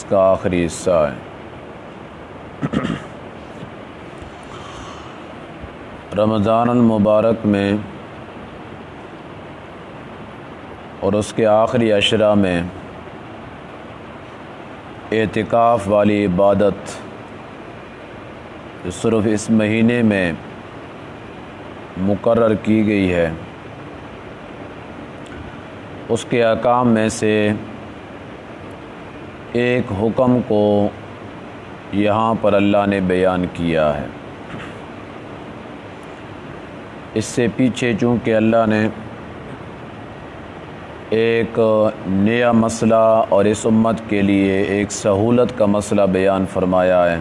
کا آخری حصہ ہے۔ رمضان المبارک میں اور اس کے آخری عشرہ میں اعتکاف والی عبادت جو صرف اس مہینے میں مقرر کی گئی ہے، اس کے احکام میں سے ایک حکم کو یہاں پر اللہ نے بیان کیا ہے۔ اس سے پیچھے چونکہ اللہ نے ایک نیا مسئلہ اور اس امت کے لیے ایک سہولت کا مسئلہ بیان فرمایا ہے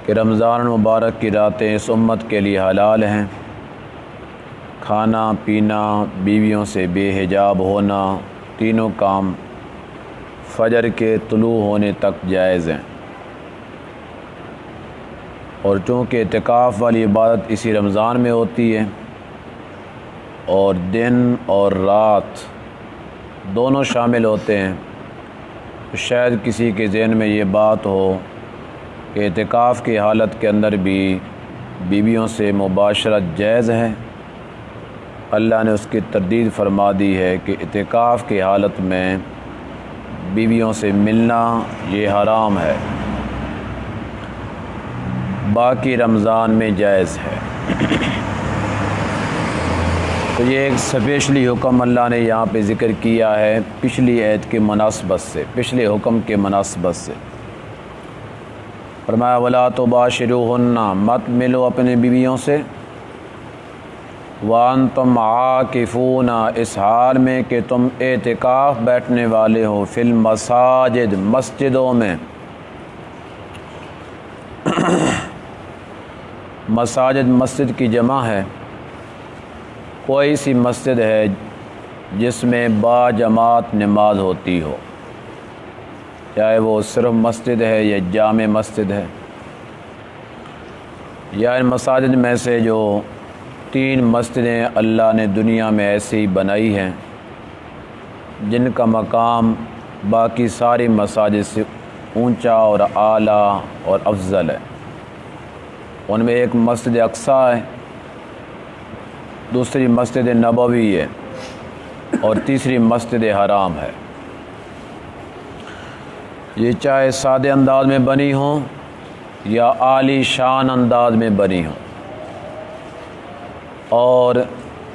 کہ رمضان المبارک کی راتیں اس امت کے لیے حلال ہیں، کھانا پینا، بیویوں سے بے حجاب ہونا، تینوں کام فجر کے طلوع ہونے تک جائز ہیں۔ اور چونکہ اعتکاف والی عبادت اسی رمضان میں ہوتی ہے اور دن اور رات دونوں شامل ہوتے ہیں، تو شاید کسی کے ذہن میں یہ بات ہو کہ اعتکاف کی حالت کے اندر بھی بیویوں سے مباشرت جائز ہے۔ اللہ نے اس کی تردید فرما دی ہے کہ اعتکاف کی حالت میں بیویوں سے ملنا یہ حرام ہے، باقی رمضان میں جائز ہے۔ تو یہ ایک اسپیشلی حکم اللہ نے یہاں پہ ذکر کیا ہے پچھلی عید کے مناسبت سے، پچھلے حکم کے مناسبت سے۔ فرمایا وَلَا تُبَاشِرُوهُنَّ، مت ملو اپنے بیویوں سے، وَأَنْتُمْ عَاكِفُونَ، اس حال میں کہ تم اعتکاف بیٹھنے والے ہو، فی المساجد، مسجدوں میں۔ مساجد مسجد کی جمع ہے، کوئی سی مسجد ہے جس میں با جماعت نماز ہوتی ہو، چاہے وہ صرف مسجد ہے یا جامع مسجد ہے، یا ان مساجد میں سے جو 3 مسجدیں اللہ نے دنیا میں ایسی بنائی ہیں جن کا مقام باقی ساری مساجد سے اونچا اور اعلیٰ اور افضل ہے۔ ان میں ایک مسجد اقصیٰ ہے، دوسری مسجد نبوی ہے اور تیسری مسجد حرام ہے۔ یہ چاہے سادے انداز میں بنی ہوں یا عالی شان انداز میں بنی ہوں، اور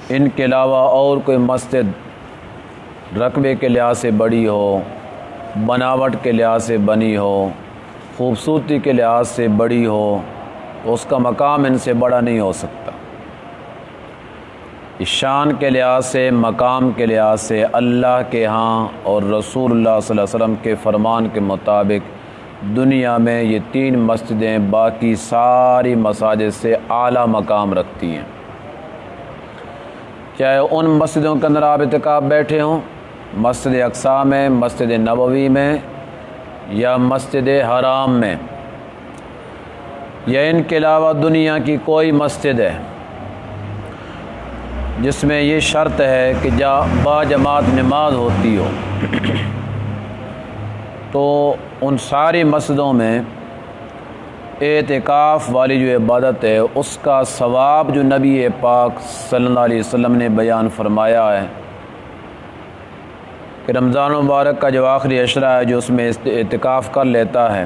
ان کے علاوہ اور کوئی مسجد رقبے کے لحاظ سے بڑی ہو، بناوٹ کے لحاظ سے بنی ہو، خوبصورتی کے لحاظ سے بڑی ہو، تو اس کا مقام ان سے بڑا نہیں ہو سکتا۔ اس شان کے لحاظ سے، مقام کے لحاظ سے اللہ کے ہاں اور رسول اللہ صلی اللہ علیہ وسلم کے فرمان کے مطابق دنیا میں یہ 3 مسجدیں باقی ساری مساجد سے اعلیٰ مقام رکھتی ہیں۔ چاہے ان مسجدوں کے اندر آپ اعتکاف بیٹھے ہوں، مسجد اقصیٰ میں، مسجد نبوی میں یا مسجد حرام میں، یا ان کے علاوہ دنیا کی کوئی مسجد ہے جس میں یہ شرط ہے کہ با جماعت نماز ہوتی ہو، تو ان ساری مسجدوں میں اعتکاف والی جو عبادت ہے اس کا ثواب جو نبی پاک صلی اللہ علیہ وسلم نے بیان فرمایا ہے کہ رمضان مبارک کا جو آخری عشرہ ہے جو اس میں اعتکاف کر لیتا ہے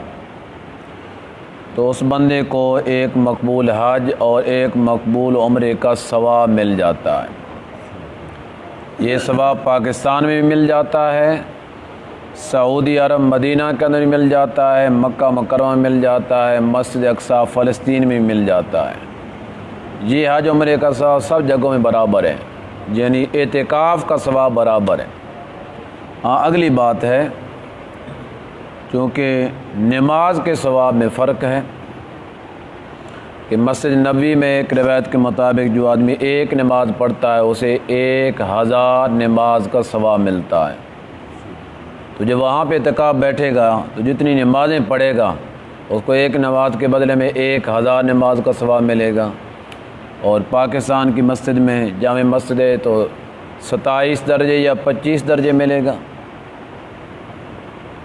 تو اس بندے کو ایک مقبول حج اور ایک مقبول عمرے کا ثواب مل جاتا ہے۔ یہ ثواب پاکستان میں بھی مل جاتا ہے، سعودی عرب مدینہ کے اندر بھی مل جاتا ہے، مکہ مکرمہ میں مل جاتا ہے، مسجد اقصیٰ فلسطین میں بھی مل جاتا ہے۔ یہ حج عمرے کا ثواب سب جگہوں میں برابر ہے، یعنی اعتکاف کا ثواب برابر ہے۔ ہاں اگلی بات ہے چونکہ نماز کے ثواب میں فرق ہے کہ مسجد نبوی میں ایک روایت کے مطابق جو آدمی ایک نماز پڑھتا ہے اسے 1000 نماز کا ثواب ملتا ہے۔ تو جب وہاں پہ اعتکاف بیٹھے گا تو جتنی نمازیں پڑھے گا اس کو ایک نماز کے بدلے میں 1000 نماز کا ثواب ملے گا۔ اور پاکستان کی مسجد میں جامع مسجد ہے تو 27 درجے یا 25 درجے ملے گا۔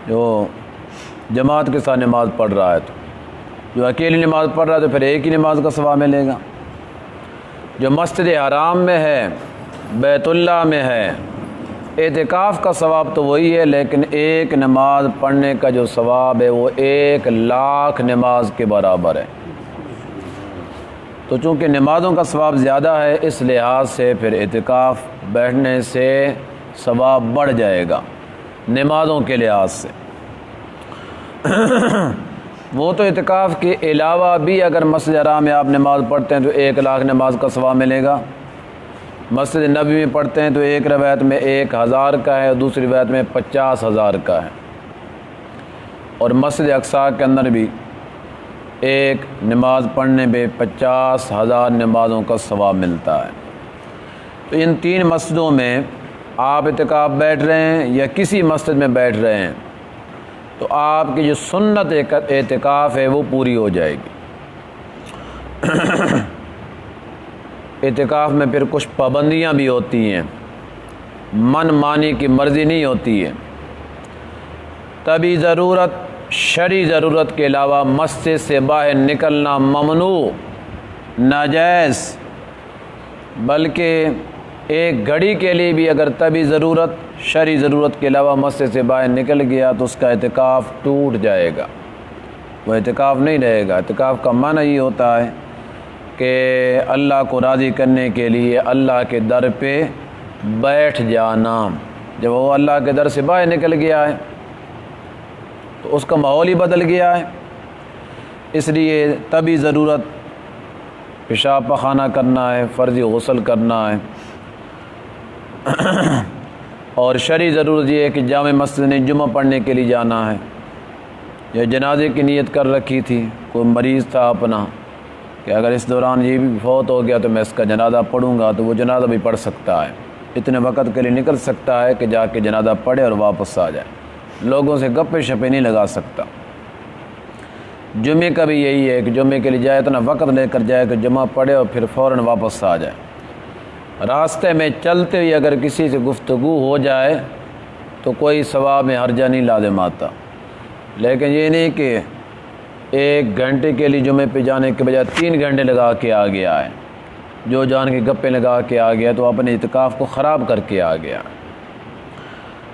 جو جماعت کے ساتھ نماز پڑھ رہا ہے، تو جو اکیلی نماز پڑھ رہا ہے تو پھر ایک ہی نماز کا ثواب ملے گا۔ جو مسجد حرام میں ہے، بیت اللہ میں ہے، اعتکاف کا ثواب تو وہی ہے، لیکن ایک نماز پڑھنے کا جو ثواب ہے وہ 1,00,000 نماز کے برابر ہے۔ تو چونکہ نمازوں کا ثواب زیادہ ہے، اس لحاظ سے پھر اعتکاف بیٹھنے سے ثواب بڑھ جائے گا نمازوں کے لحاظ سے۔ وہ تو اعتکاف کے علاوہ بھی اگر مسجد حرام میں آپ نماز پڑھتے ہیں تو 1,00,000 نماز کا ثواب ملے گا۔ مسجد نبوی میں پڑھتے ہیں تو ایک روایت میں 1,000 کا ہے اور دوسری روایت میں 50,000 کا ہے، اور مسجد اقصیٰ کے اندر بھی ایک نماز پڑھنے میں 50,000 نمازوں کا ثواب ملتا ہے۔ تو ان 3 مسجدوں میں آپ اعتکاف بیٹھ رہے ہیں یا کسی مسجد میں بیٹھ رہے ہیں تو آپ کی جو سنت اعتکاف ہے وہ پوری ہو جائے گی۔ اعتکاف میں پھر کچھ پابندیاں بھی ہوتی ہیں، من مانی کی مرضی نہیں ہوتی ہے۔ طبی ضرورت، شرعی ضرورت کے علاوہ مسجد سے باہر نکلنا ممنوع، ناجائز، بلکہ ایک گھڑی کے لیے بھی اگر طبی ضرورت، شرعی ضرورت کے علاوہ مسجد سے باہر نکل گیا تو اس کا اعتکاف ٹوٹ جائے گا، وہ اعتکاف نہیں رہے گا۔ اعتکاف کا معنی یہ ہوتا ہے کہ اللہ کو راضی کرنے کے لیے اللہ کے در پہ بیٹھ جانا۔ جب وہ اللہ کے در سے باہر نکل گیا ہے تو اس کا ماحول ہی بدل گیا ہے، اس لیے طبی ضرورت پیشاب پخانہ کرنا ہے، فرضی غسل کرنا ہے، اور شرعی ضرورت یہ ہے کہ جامع مسجد نے جمعہ پڑھنے کے لیے جانا ہے، یا جنازے کی نیت کر رکھی تھی، کوئی مریض تھا اپنا کہ اگر اس دوران یہ بھی فوت ہو گیا تو میں اس کا جنازہ پڑھوں گا، تو وہ جنازہ بھی پڑھ سکتا ہے، اتنے وقت کے لیے نکل سکتا ہے کہ جا کے جنازہ پڑھے اور واپس آ جائے، لوگوں سے گپے شپے نہیں لگا سکتا۔ جمعے کا بھی یہی ہے کہ جمعے کے لیے جائے اتنا وقت لے کر جائے کہ جمعہ پڑھے اور پھر فوراً واپس آ جائے۔ راستے میں چلتے ہوئے اگر کسی سے گفتگو ہو جائے تو کوئی ثواب میں حرجہ نہیں لازم آتا، لیکن یہ نہیں کہ 1 گھنٹے کے لیے جمعے پہ جانے کے بجائے 3 گھنٹے لگا کے آ گیا ہے، جو جان کے گپے لگا کے آ گیا تو اپنے اعتکاف کو خراب کر کے آ گیا۔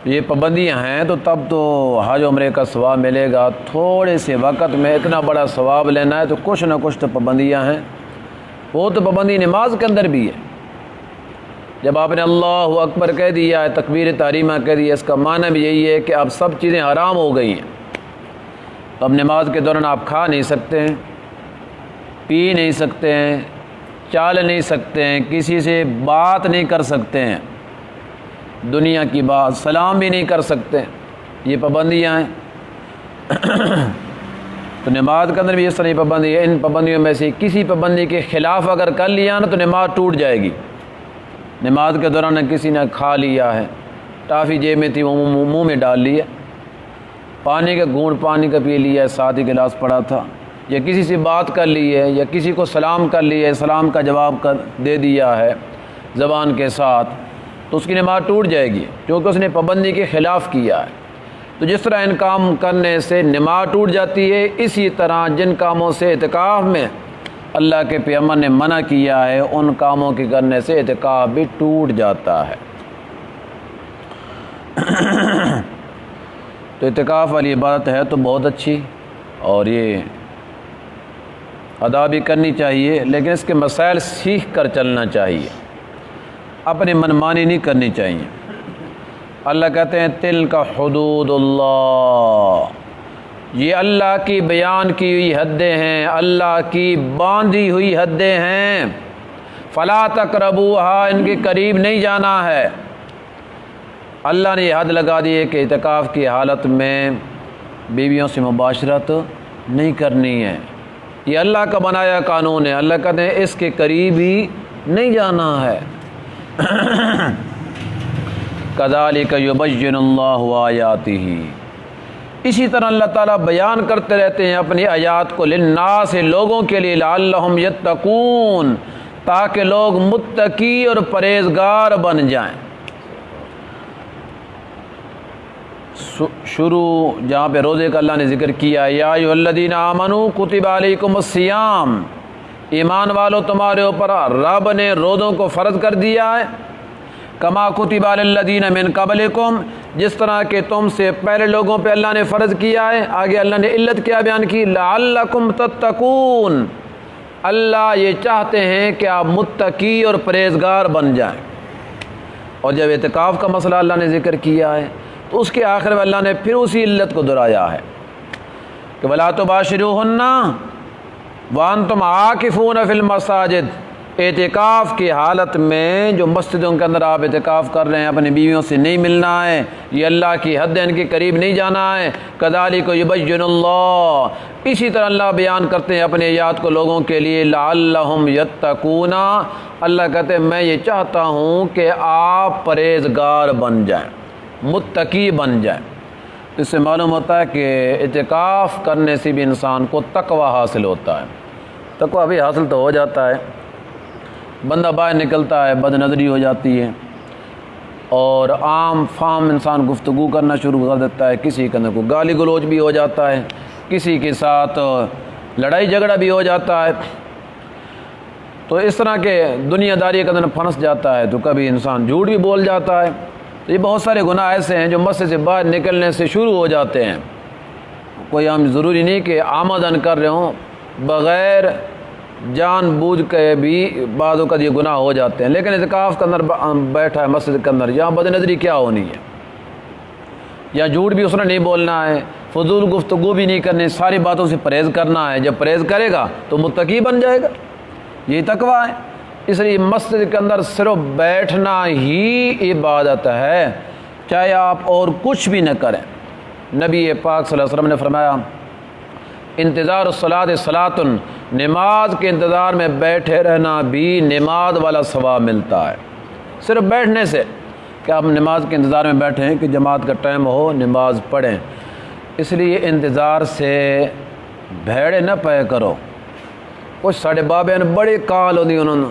یہ پابندیاں ہیں تو تب تو حج عمرے کا ثواب ملے گا۔ تھوڑے سے وقت میں اتنا بڑا ثواب لینا ہے تو کچھ نہ کچھ تو پابندیاں ہیں۔ وہ تو پابندی نماز کے اندر بھی ہے۔ جب آپ نے اللہ اکبر کہہ دیا ہے، تکبیر تحریمہ کہہ دیا، اس کا معنی بھی یہی ہے کہ اب سب چیزیں حرام ہو گئی ہیں۔ اب نماز کے دوران آپ کھا نہیں سکتے ہیں، پی نہیں سکتے ہیں، چال نہیں سکتے ہیں، کسی سے بات نہیں کر سکتے ہیں، دنیا کی بات، سلام بھی نہیں کر سکتے، یہ پابندیاں ہیں۔ تو نماز کے اندر بھی اس طرح پابندی ہے۔ ان پابندیوں میں سے کسی پابندی کے خلاف اگر کر لیا نا تو نماز ٹوٹ جائے گی۔ نماز کے دوران کسی نے کھا لیا ہے، ٹافی جیب میں تھی وہ منہ میں ڈال لی ہے، پانی کا گھونٹ پانی کا پی لیا ہے، ساتھ ہی گلاس پڑا تھا، یا کسی سے بات کر لی ہے، یا کسی کو سلام کر لی ہے، سلام کا جواب دے دیا ہے زبان کے ساتھ، تو اس کی نماز ٹوٹ جائے گی کیونکہ اس نے پابندی کے خلاف کیا ہے۔ تو جس طرح ان کام کرنے سے نماز ٹوٹ جاتی ہے، اسی طرح جن کاموں سے اعتکاف میں اللہ کے پیغمبر نے منع کیا ہے ان کاموں کے کرنے سے اعتکاف بھی ٹوٹ جاتا ہے۔ تو اعتکاف والی عبادت ہے تو بہت اچھی، اور یہ ادا بھی کرنی چاہیے، لیکن اس کے مسائل سیکھ کر چلنا چاہیے، اپنی منمانی نہیں کرنی چاہیے۔ اللہ کہتے ہیں تلک حدود اللہ، یہ اللہ کی بیان کی ہوئی حدیں ہیں، اللہ کی باندھی ہوئی حدیں ہیں، فلا تقربوہا، ان کے قریب نہیں جانا ہے۔ اللہ نے یہ حد لگا دی ہے کہ اعتکاف کی حالت میں بیویوں سے مباشرت نہیں کرنی ہے، یہ اللہ کا بنایا قانون ہے۔ اللہ کہتے ہیں اس کے قریب ہی نہیں جانا ہے۔ کذالک یبین اللہ آیاتہ، اسی طرح اللہ تعالیٰ بیان کرتے رہتے ہیں اپنی آیات کو، للناس، لوگوں کے لیے، لعلہم یتقون، تاکہ لوگ متقی اور پرہیزگار بن جائیں۔ شروع جہاں پہ روزے کا اللہ نے ذکر کیا، یا ایھا الذین آمنوا کتب علیکم الصیام، ایمان والو تمہارے اوپر رب نے روزوں کو فرض کر دیا ہے، کما کتب علی الذین من قبلکم، جس طرح کہ تم سے پہلے لوگوں پہ اللہ نے فرض کیا ہے۔ آگے اللہ نے علت کیا بیان کی، لعلکم تتقون، اللہ یہ چاہتے ہیں کہ آپ متقی اور پرہیزگار بن جائیں۔ اور جب اعتکاف کا مسئلہ اللہ نے ذکر کیا ہے تو اس کے آخر میں اللہ نے پھر اسی علت کو دہرایا ہے کہ وَلَا تُبَاشِرُوهُنَّ وَأَنْتُمْ عَاكِفُونَ فِي الْمَسَاجِدِ، اعتکاف کی حالت میں جو مسجدوں کے اندر آپ اعتکاف کر رہے ہیں، اپنی بیویوں سے نہیں ملنا ہے، یہ اللہ کی حد ہے، ان کے قریب نہیں جانا ہے۔ كَذَلِكَ يُبَيِّنُ اللَّهُ، اسی طرح اللہ بیان کرتے ہیں اپنے آیات کو لوگوں کے لیے، لَعَلَّهُمْ يَتَّقُونَ، اللہ کہتے ہیں میں یہ چاہتا ہوں کہ آپ پرہیزگار بن جائیں، متقی بن جائیں۔ اس سے معلوم ہوتا ہے کہ اعتکاف کرنے سے بھی انسان کو تقوی حاصل ہوتا ہے۔ تقوی بھی حاصل تو ہو جاتا ہے، بندہ باہر نکلتا ہے بد نظری ہو جاتی ہے اور عام فام انسان گفتگو کرنا شروع کر دیتا ہے، کسی کے اندر کوئی گالی گلوچ بھی ہو جاتا ہے، کسی کے ساتھ لڑائی جھگڑا بھی ہو جاتا ہے، تو اس طرح کے دنیا داری کے اندر پھنس جاتا ہے، تو کبھی انسان جھوٹ بھی بول جاتا ہے۔ تو یہ بہت سارے گناہ ایسے ہیں جو مسجد سے باہر نکلنے سے شروع ہو جاتے ہیں، کوئی ہم ضروری نہیں کہ آمدن کر رہے ہوں، بغیر جان بوجھ کے بھی بعض اوقات یہ گناہ ہو جاتے ہیں۔ لیکن اعتکاف کے اندر بیٹھا ہے مسجد کے اندر، یہاں بد نظری کیا ہونی ہے، یا جھوٹ بھی اس نے نہیں بولنا ہے، فضول گفتگو بھی نہیں کرنی، ساری باتوں سے پرہیز کرنا ہے۔ جب پرہیز کرے گا تو متقی بن جائے گا، یہی تقویٰ ہے۔ اس لیے مسجد کے اندر صرف بیٹھنا ہی عبادت ہے، چاہے آپ اور کچھ بھی نہ کریں۔ نبی پاک صلی اللہ علیہ وسلم نے فرمایا، انتظار الصلاۃ صلاۃ، نماز کے انتظار میں بیٹھے رہنا بھی نماز والا ثواب ملتا ہے۔ صرف بیٹھنے سے کہ آپ نماز کے انتظار میں بیٹھیں کہ جماعت کا ٹائم ہو نماز پڑھیں، اس لیے انتظار سے بھیڑے نہ پے کرو۔ کچھ ساڑھے بابے نے بڑی کال ہوتی، انہوں نے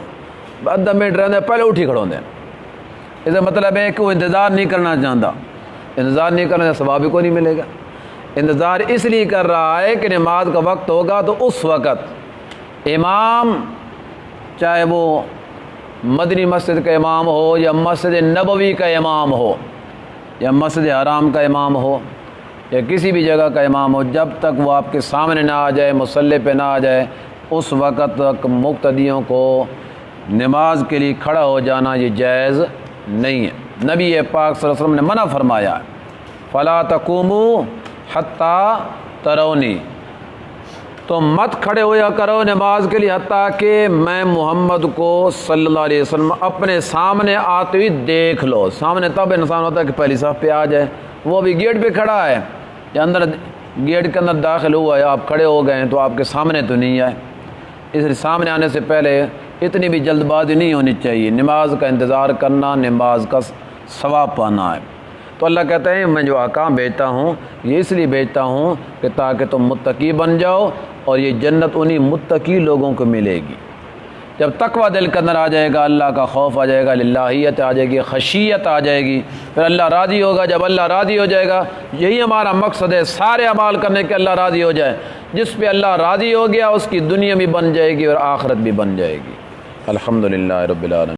ادھا منٹ رہنے پہلے اٹھی کھڑو دیں، اس کا مطلب ہے کہ وہ انتظار نہیں کرنا چاہتا، انتظار نہیں کرنا ثواب بھی کو نہیں ملے گا۔ انتظار اس لیے کر رہا ہے کہ نماز کا وقت ہوگا تو اس وقت امام، چاہے وہ مدنی مسجد کا امام ہو یا مسجد نبوی کا امام ہو یا مسجد حرام کا امام ہو یا کسی بھی جگہ کا امام ہو، جب تک وہ آپ کے سامنے نہ آ جائے، مصلی پہ نہ آ جائے، اس وقت تک مقتدیوں کو نماز کے لیے کھڑا ہو جانا یہ جائز نہیں ہے۔ نبی پاک صلی اللہ علیہ وسلم نے منع فرمایا ہے، فلا تقوموا حتیٰ ترونی، تو مت کھڑے ہویا کرو نماز کے لیے حتیٰ کہ میں محمد کو صلی اللہ علیہ وسلم اپنے سامنے آتے ہوئے دیکھ لو۔ سامنے تب انسان ہوتا ہے کہ پہلی صف پہ آ جائے، وہ بھی گیٹ پہ کھڑا ہے یا اندر گیٹ کے اندر داخل ہوا ہے، آپ کھڑے ہو گئے ہیں تو آپ کے سامنے تو نہیں آئے۔ اس لیے سامنے آنے سے پہلے اتنی بھی جلد بازی نہیں ہونی چاہیے، نماز کا انتظار کرنا نماز کا ثواب پانا ہے۔ تو اللہ کہتا ہے میں جو احکام بھیجتا ہوں یہ اس لیے بھیجتا ہوں کہ تاکہ تم متقی بن جاؤ، اور یہ جنت انہی متقی لوگوں کو ملے گی۔ جب تقوی دل کے اندر آ جائے گا، اللہ کا خوف آ جائے گا، للہیت آ جائے گی، خشیت آ جائے گی، پھر اللہ راضی ہوگا۔ جب اللہ راضی ہو جائے گا، یہی ہمارا مقصد ہے، سارے اعمال کرنے کے اللہ راضی ہو جائے۔ جس پہ اللہ راضی ہو گیا اس کی دنیا بھی بن جائے گی اور آخرت بھی بن جائے گی۔ الحمدللہ رب العالمین۔